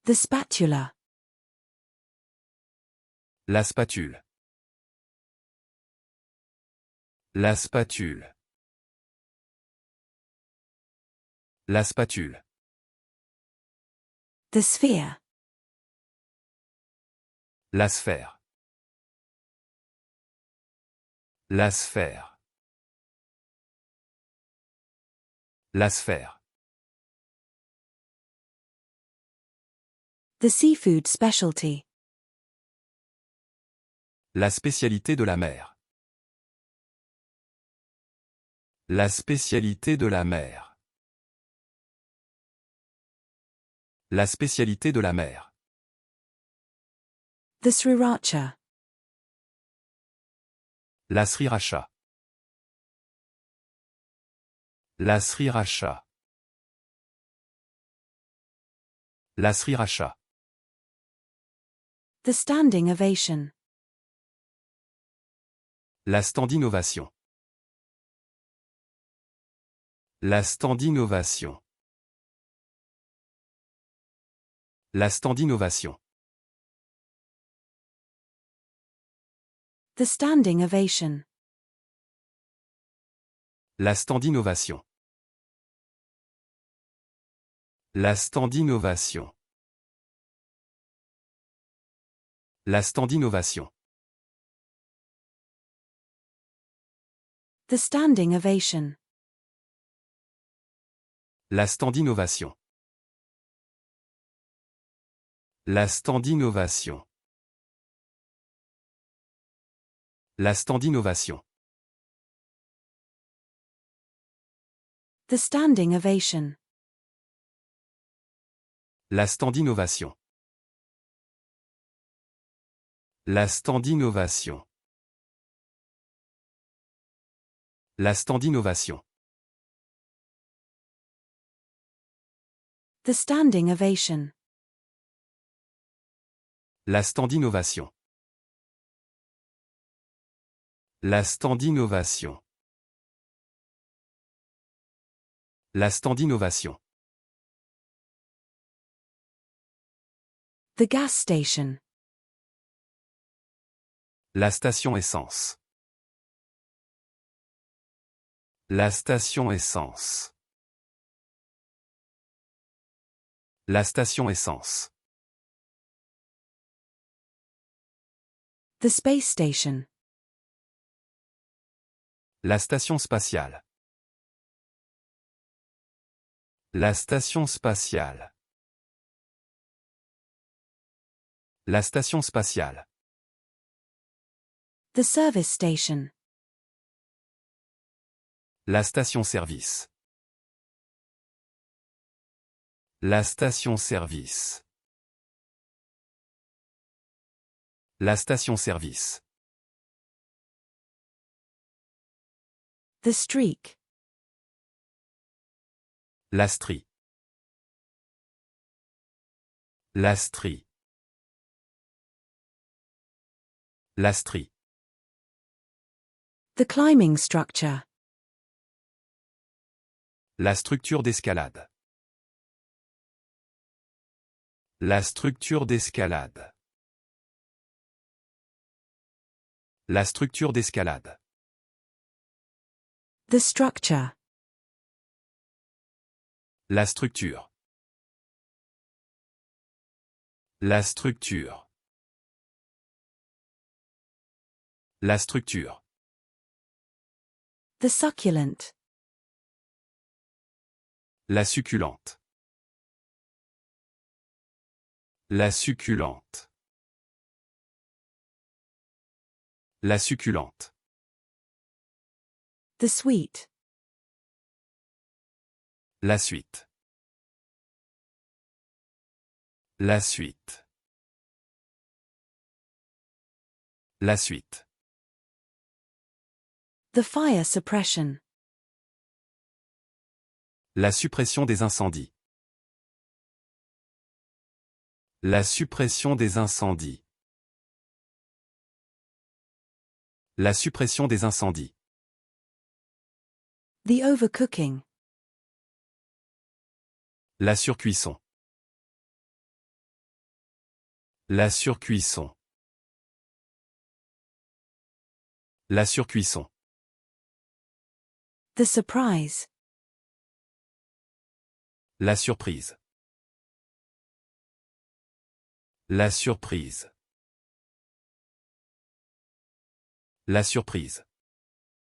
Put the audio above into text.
The spatula. La spatule. La spatule. La spatule. The sphere. La sphère. La sphère. La sphère. The seafood specialty. La spécialité de la mer. La spécialité de la mer. La spécialité de la mer. The sriracha. La sriracha. La sriracha. La sriracha. The standing ovation. La standing ovation. La standing ovation. La standing ovation. The standing ovation. La standing ovation. La standing ovation. La standing ovation. The standing ovation. La standing ovation. La standing ovation. La standing ovation. The standing ovation. La standing ovation. La standing ovation. La standing ovation. The standing ovation. La standing ovation. La standing ovation. La standing ovation. The gas station. La station essence. La station essence. La station essence. The space station. La station spatiale. La station spatiale. La station spatiale. The service station. La station-service. La station-service. La station-service. The streak. La strie. La strie. La strie. The climbing structure. La structure d'escalade. La structure d'escalade. La structure d'escalade. The structure. La structure. La structure. La structure. The succulent. La succulente. La succulente. La succulente. The sweet. La suite. La suite. La suite. The fire suppression. La suppression des incendies. La suppression des incendies. La suppression des incendies. The overcooking. La surcuisson. La surcuisson. La surcuisson. The surprise. La surprise. La surprise. La surprise.